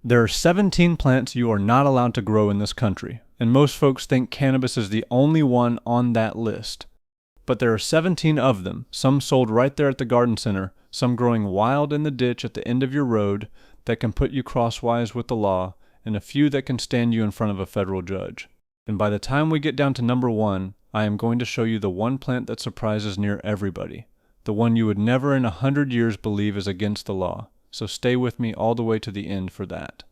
There are 17 plants you are not allowed to grow in this country, and most folks think cannabis is the only one on that list. But there are 17 of them, some sold right there at the garden center, some growing wild in the ditch at the end of your road that can put you crosswise with the law, and a few that can stand you in front of a federal judge. And by the time we get down to number 1, I am going to show you the one plant that surprises near everybody, the one you would never in 100 years believe is against the law. So stay with me all the way to the end for that.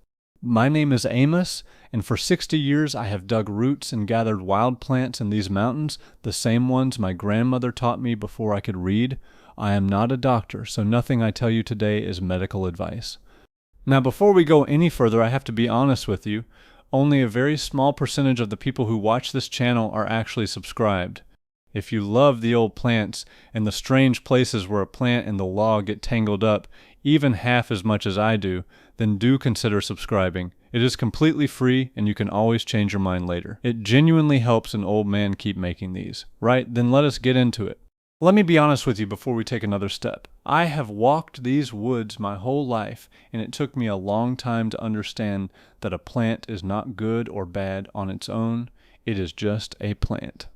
My name is Amos, and for 60 years I have dug roots and gathered wild plants in these mountains, the same ones my grandmother taught me before I could read. I am not a doctor, so nothing I tell you today is medical advice. Now before we go any further, I have to be honest with you. Only a very small percentage of the people who watch this channel are actually subscribed. If you love the old plants and the strange places where a plant and the law get tangled up, even half as much as I do, then do consider subscribing. It is completely free and you can always change your mind later. It genuinely helps an old man keep making these. Right? Then let us get into it. Let me be honest with you before we take another step. I have walked these woods my whole life, and it took me a long time to understand that a plant is not good or bad on its own. It is just a plant.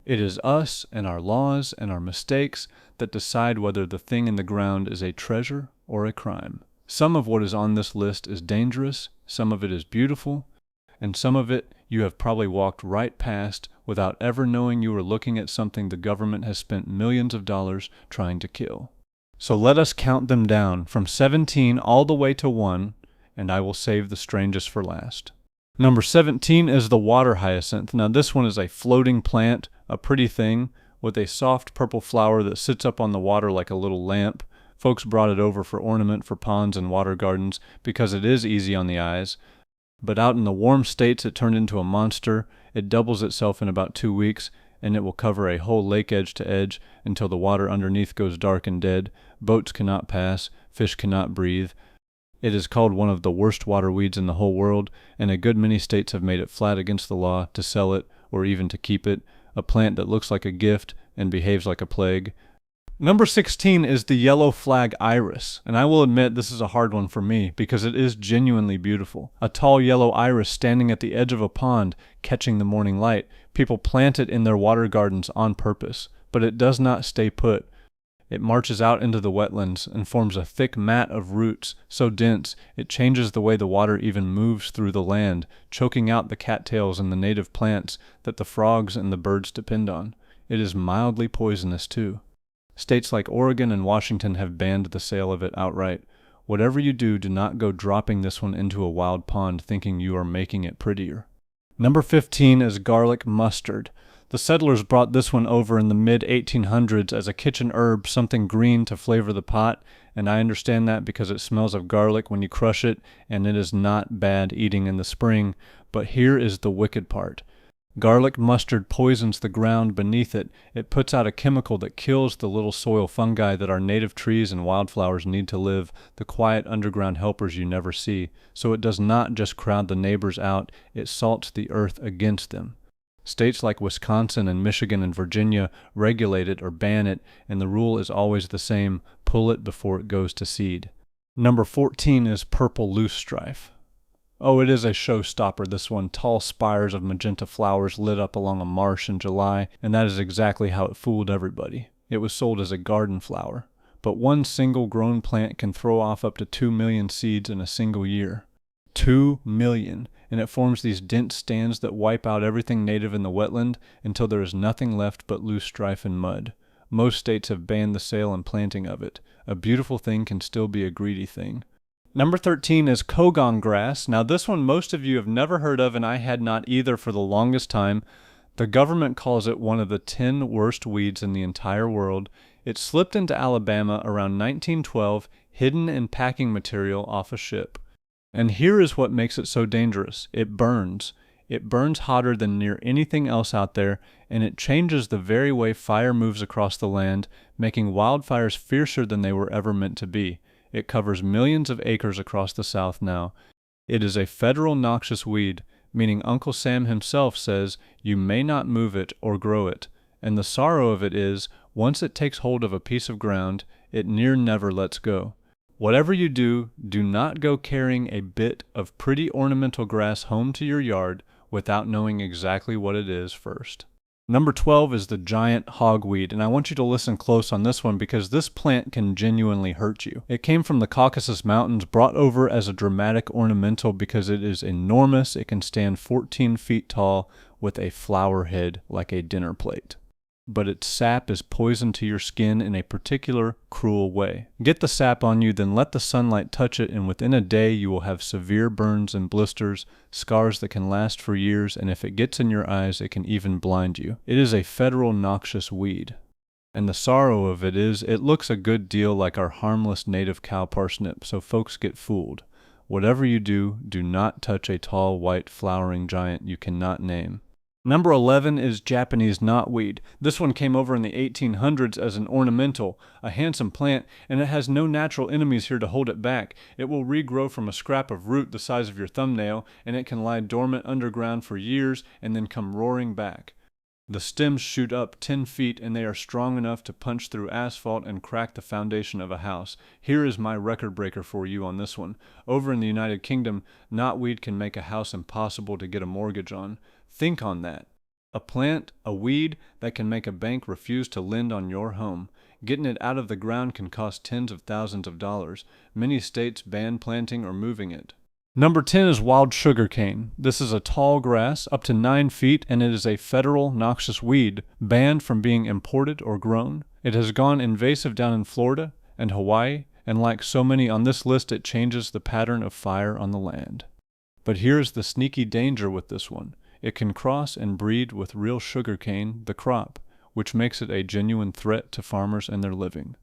It is us and our laws and our mistakes that decide whether the thing in the ground is a treasure or a crime. Some of what is on this list is dangerous, some of it is beautiful, and some of it you have probably walked right past without ever knowing you were looking at something the government has spent millions of dollars trying to kill. So let us count them down from 17 all the way to 1, and I will save the strangest for last. Number 17 is the water hyacinth. Now this one is a floating plant, a pretty thing, with a soft purple flower that sits up on the water like a little lamp. Folks brought it over for ornament for ponds and water gardens because it is easy on the eyes. But out in the warm states it turned into a monster. It doubles itself in about 2 weeks, and it will cover a whole lake edge to edge until the water underneath goes dark and dead. Boats cannot pass, fish cannot breathe. It is called one of the worst water weeds in the whole world, and a good many states have made it flat against the law to sell it or even to keep it, a plant that looks like a gift and behaves like a plague. Number 16 is the yellow flag iris, and I will admit this is a hard one for me because it is genuinely beautiful. A tall yellow iris standing at the edge of a pond, catching the morning light. People plant it in their water gardens on purpose, but it does not stay put. It marches out into the wetlands and forms a thick mat of roots so dense it changes the way the water even moves through the land, choking out the cattails and the native plants that the frogs and the birds depend on. It is mildly poisonous too. States like Oregon and Washington have banned the sale of it outright. Whatever you do, do not go dropping this one into a wild pond thinking you are making it prettier. Number 15 is garlic mustard. The settlers brought this one over in the mid-1800s as a kitchen herb, something green to flavor the pot, and I understand that because it smells of garlic when you crush it, and it is not bad eating in the spring. But here is the wicked part. Garlic mustard poisons the ground beneath it. It puts out a chemical that kills the little soil fungi that our native trees and wildflowers need to live, the quiet underground helpers you never see. So it does not just crowd the neighbors out, it salts the earth against them. States like Wisconsin and Michigan and Virginia regulate it or ban it, and the rule is always the same: pull it before it goes to seed. Number 14 is purple loosestrife. Oh, it is a showstopper, this one. Tall spires of magenta flowers lit up along a marsh in July, and that is exactly how it fooled everybody. It was sold as a garden flower. But one single grown plant can throw off up to 2 million seeds in a single year. 2 million! And it forms these dense stands that wipe out everything native in the wetland until there is nothing left but loosestrife and mud. Most states have banned the sale and planting of it. A beautiful thing can still be a greedy thing. Number 13 is Cogon grass. Now this one most of you have never heard of, and I had not either for the longest time. The government calls it one of the 10 worst weeds in the entire world. It slipped into Alabama around 1912, hidden in packing material off a ship. And here is what makes it so dangerous. It burns. It burns hotter than near anything else out there, and it changes the very way fire moves across the land, making wildfires fiercer than they were ever meant to be. It covers millions of acres across the South now. It is a federal noxious weed, meaning Uncle Sam himself says you may not move it or grow it. And the sorrow of it is, once it takes hold of a piece of ground, it near never lets go. Whatever you do, do not go carrying a bit of pretty ornamental grass home to your yard without knowing exactly what it is first. Number 12 is the giant hogweed, and I want you to listen close on this one because this plant can genuinely hurt you. It came from the Caucasus Mountains, brought over as a dramatic ornamental because it is enormous. It can stand 14 feet tall with a flower head like a dinner plate. But its sap is poison to your skin in a particular cruel way. Get the sap on you, then let the sunlight touch it, and within a day you will have severe burns and blisters, scars that can last for years, and if it gets in your eyes, it can even blind you. It is a federal noxious weed. And the sorrow of it is, it looks a good deal like our harmless native cow parsnip, so folks get fooled. Whatever you do, do not touch a tall, white, flowering giant you cannot name. Number 11 is Japanese knotweed. This one came over in the 1800s as an ornamental, a handsome plant, and it has no natural enemies here to hold it back. It will regrow from a scrap of root the size of your thumbnail, and it can lie dormant underground for years and then come roaring back. The stems shoot up 10 feet, and they are strong enough to punch through asphalt and crack the foundation of a house. Here is my record breaker for you on this one. Over in the United Kingdom, knotweed can make a house impossible to get a mortgage on. Think on that. A plant, a weed, that can make a bank refuse to lend on your home. Getting it out of the ground can cost tens of thousands of dollars. Many states ban planting or moving it. Number 10 is wild sugarcane. This is a tall grass, up to 9 feet, and it is a federal noxious weed, banned from being imported or grown. It has gone invasive down in Florida and Hawaii, and like so many on this list, it changes the pattern of fire on the land. But here's the sneaky danger with this one. It can cross and breed with real sugarcane, the crop, which makes it a genuine threat to farmers and their living.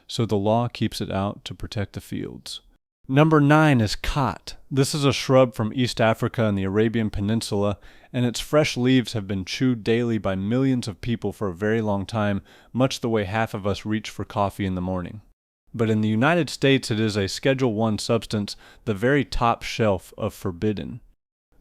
So the law keeps it out to protect the fields. Number 9 is khat. This is a shrub from East Africa and the Arabian Peninsula, and its fresh leaves have been chewed daily by millions of people for a very long time, much the way half of us reach for coffee in the morning. But in the United States, it is a Schedule I substance, the very top shelf of forbidden.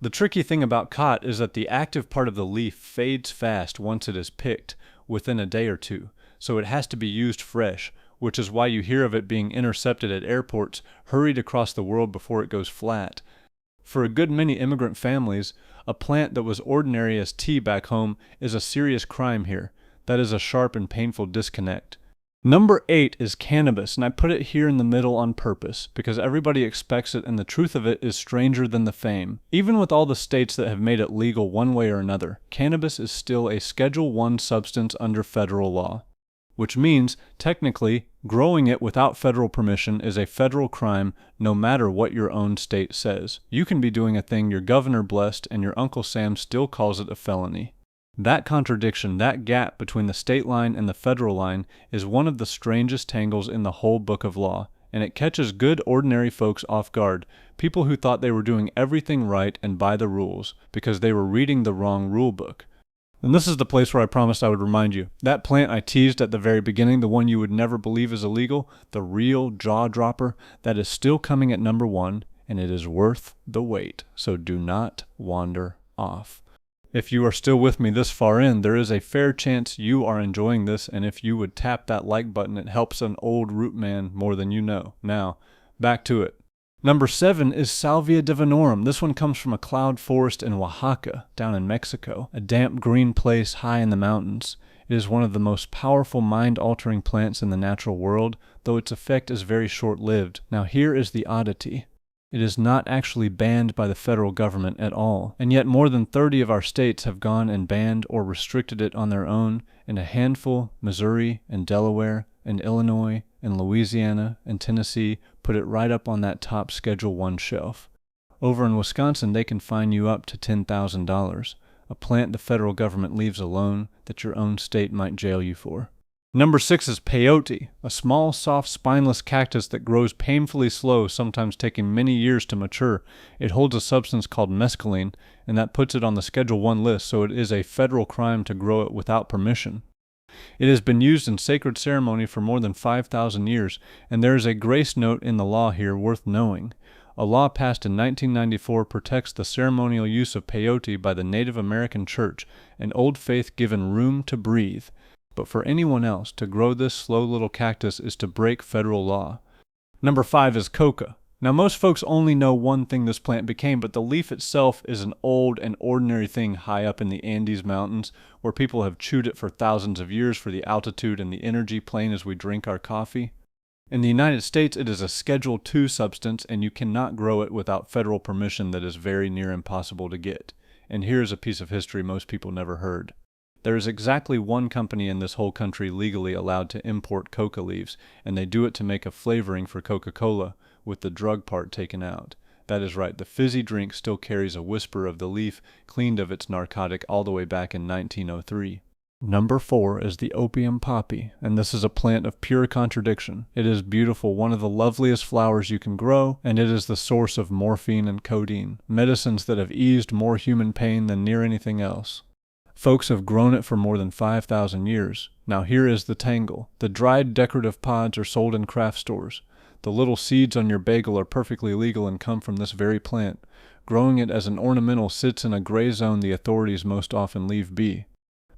The tricky thing about khat is that the active part of the leaf fades fast once it is picked, within a day or two, so it has to be used fresh, which is why you hear of it being intercepted at airports, hurried across the world before it goes flat. For a good many immigrant families, a plant that was ordinary as tea back home is a serious crime here. That is a sharp and painful disconnect. Number 8 is cannabis, and I put it here in the middle on purpose, because everybody expects it and the truth of it is stranger than the fame. Even with all the states that have made it legal one way or another, cannabis is still a Schedule I substance under federal law. Which means, technically, growing it without federal permission is a federal crime no matter what your own state says. You can be doing a thing your governor blessed and your Uncle Sam still calls it a felony. That contradiction, that gap between the state line and the federal line, is one of the strangest tangles in the whole book of law, and it catches good ordinary folks off guard, people who thought they were doing everything right and by the rules, because they were reading the wrong rule book. And this is the place where I promised I would remind you. That plant I teased at the very beginning, the one you would never believe is illegal, the real jaw-dropper, that is still coming at number 1, and it is worth the wait, so do not wander off. If you are still with me this far in, there is a fair chance you are enjoying this, and if you would tap that like button, it helps an old root man more than you know. Now, back to it. Number 7 is Salvia divinorum. This one comes from a cloud forest in Oaxaca, down in Mexico, a damp green place high in the mountains. It is one of the most powerful mind-altering plants in the natural world, though its effect is very short-lived. Now here is the oddity. It is not actually banned by the federal government at all, and yet more than 30 of our states have gone and banned or restricted it on their own, and a handful, Missouri and Delaware and Illinois and Louisiana and Tennessee, put it right up on that top Schedule I shelf. Over in Wisconsin, they can fine you up to $10,000, a plant the federal government leaves alone that your own state might jail you for. Number 6 is peyote, a small, soft, spineless cactus that grows painfully slow, sometimes taking many years to mature. It holds a substance called mescaline, and that puts it on the Schedule I list, so it is a federal crime to grow it without permission. It has been used in sacred ceremony for more than 5,000 years, and there is a grace note in the law here worth knowing. A law passed in 1994 protects the ceremonial use of peyote by the Native American Church, an old faith given room to breathe. But for anyone else, to grow this slow little cactus is to break federal law. Number 5 is coca. Now most folks only know one thing this plant became, but the leaf itself is an old and ordinary thing high up in the Andes Mountains, where people have chewed it for thousands of years for the altitude and the energy plain as we drink our coffee. In the United States, it is a Schedule II substance, and you cannot grow it without federal permission that is very near impossible to get. And here's a piece of history most people never heard. There is exactly one company in this whole country legally allowed to import coca leaves, and they do it to make a flavoring for Coca-Cola, with the drug part taken out. That is right, the fizzy drink still carries a whisper of the leaf, cleaned of its narcotic all the way back in 1903. Number 4 is the opium poppy, and this is a plant of pure contradiction. It is beautiful, one of the loveliest flowers you can grow, and it is the source of morphine and codeine, medicines that have eased more human pain than near anything else. Folks have grown it for more than 5,000 years. Now here is the tangle. The dried decorative pods are sold in craft stores. The little seeds on your bagel are perfectly legal and come from this very plant. Growing it as an ornamental sits in a gray zone the authorities most often leave be.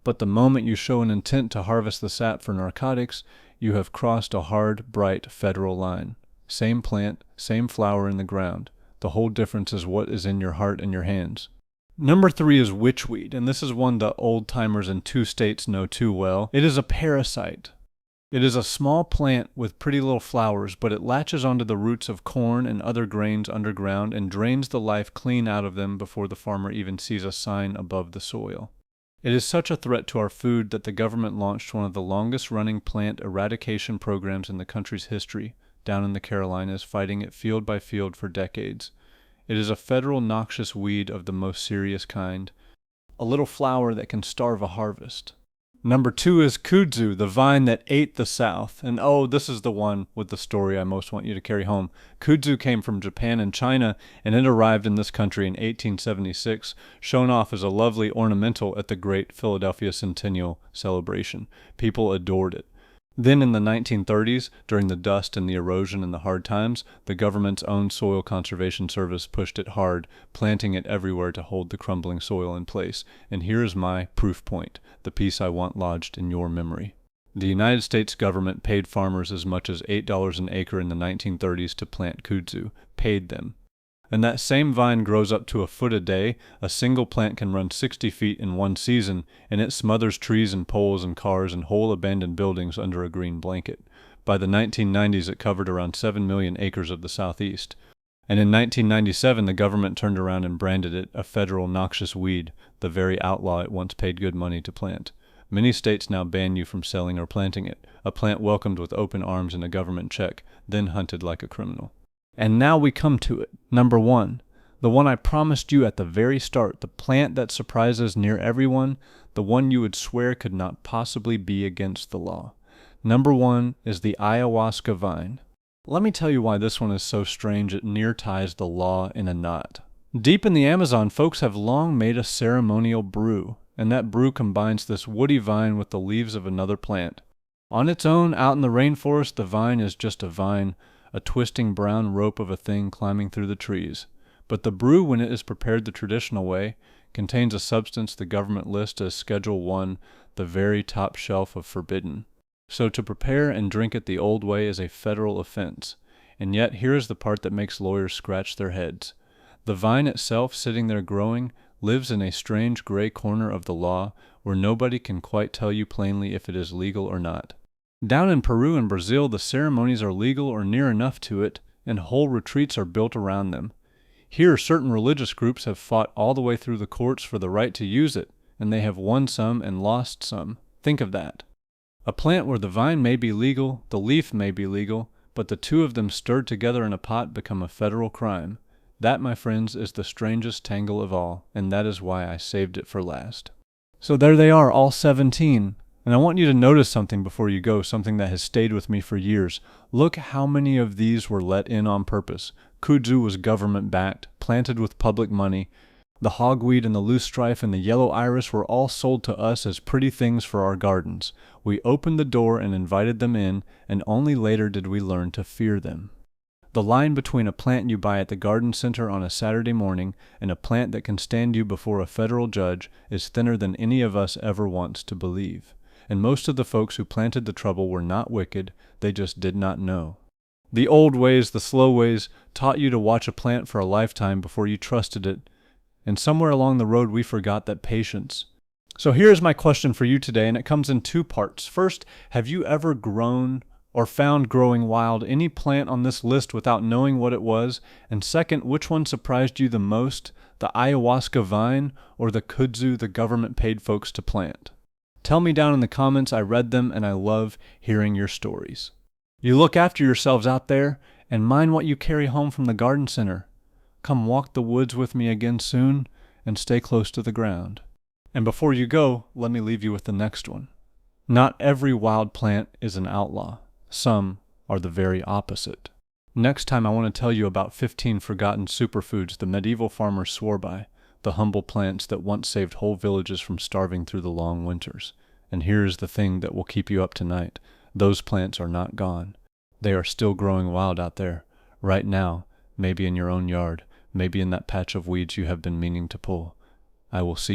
But the moment you show an intent to harvest the sap for narcotics, you have crossed a hard, bright federal line. Same plant, same flower in the ground. The whole difference is what is in your heart and your hands. Number 3 is witchweed, and this is one the old-timers in 2 states know too well. It is a parasite. It is a small plant with pretty little flowers, but it latches onto the roots of corn and other grains underground and drains the life clean out of them before the farmer even sees a sign above the soil. It is such a threat to our food that the government launched one of the longest-running plant eradication programs in the country's history, down in the Carolinas, fighting it field by field for decades. It is a federal noxious weed of the most serious kind, a little flower that can starve a harvest. Number 2 is kudzu, the vine that ate the South. And oh, this is the one with the story I most want you to carry home. Kudzu came from Japan and China, and it arrived in this country in 1876, shown off as a lovely ornamental at the Great Philadelphia Centennial celebration. People adored it. Then in the 1930s, during the dust and the erosion and the hard times, the government's own Soil Conservation Service pushed it hard, planting it everywhere to hold the crumbling soil in place. And here is my proof point, the piece I want lodged in your memory. The United States government paid farmers as much as $8 an acre in the 1930s to plant kudzu. Paid them. And that same vine grows up to a foot a day. A single plant can run 60 feet in one season, and it smothers trees and poles and cars and whole abandoned buildings under a green blanket. By the 1990s, it covered around 7 million acres of the southeast. And in 1997, the government turned around and branded it a federal noxious weed, the very outlaw it once paid good money to plant. Many states now ban you from selling or planting it, a plant welcomed with open arms and a government check, then hunted like a criminal. And now we come to it. Number 1, the one I promised you at the very start, the plant that surprises near everyone, the one you would swear could not possibly be against the law. Number 1 is the ayahuasca vine. Let me tell you why this one is so strange it near ties the law in a knot. Deep in the Amazon, folks have long made a ceremonial brew, and that brew combines this woody vine with the leaves of another plant. On its own, out in the rainforest, the vine is just a vine, a twisting brown rope of a thing climbing through the trees. But the brew, when it is prepared the traditional way, contains a substance the government lists as Schedule I, the very top shelf of forbidden. So to prepare and drink it the old way is a federal offense. And yet here is the part that makes lawyers scratch their heads. The vine itself, sitting there growing, lives in a strange gray corner of the law where nobody can quite tell you plainly if it is legal or not. Down in Peru and Brazil, the ceremonies are legal or near enough to it, and whole retreats are built around them. Here, certain religious groups have fought all the way through the courts for the right to use it, and they have won some and lost some. Think of that. A plant where the vine may be legal, the leaf may be legal, but the two of them stirred together in a pot become a federal crime. That, my friends, is the strangest tangle of all, and that is why I saved it for last. So there they are, all 17. And I want you to notice something before you go, something that has stayed with me for years. Look how many of these were let in on purpose. Kudzu was government-backed, planted with public money. The hogweed and the loosestrife and the yellow iris were all sold to us as pretty things for our gardens. We opened the door and invited them in, and only later did we learn to fear them. The line between a plant you buy at the garden center on a Saturday morning and a plant that can stand you before a federal judge is thinner than any of us ever wants to believe. And most of the folks who planted the trouble were not wicked, they just did not know. The old ways, the slow ways, taught you to watch a plant for a lifetime before you trusted it. And somewhere along the road we forgot that patience. So here's my question for you today, and it comes in two parts. First, have you ever grown or found growing wild any plant on this list without knowing what it was? And second, which one surprised you the most, the ayahuasca vine or the kudzu the government paid folks to plant? Tell me down in the comments. I read them and I love hearing your stories. You look after yourselves out there and mind what you carry home from the garden center. Come walk the woods with me again soon and stay close to the ground. And before you go, let me leave you with the next one. Not every wild plant is an outlaw. Some are the very opposite. Next time I want to tell you about 15 forgotten superfoods the medieval farmers swore by, the humble plants that once saved whole villages from starving through the long winters. And here's the thing that will keep you up tonight. Those plants are not gone. They are still growing wild out there, right now, maybe in your own yard, maybe in that patch of weeds you have been meaning to pull. I will see you.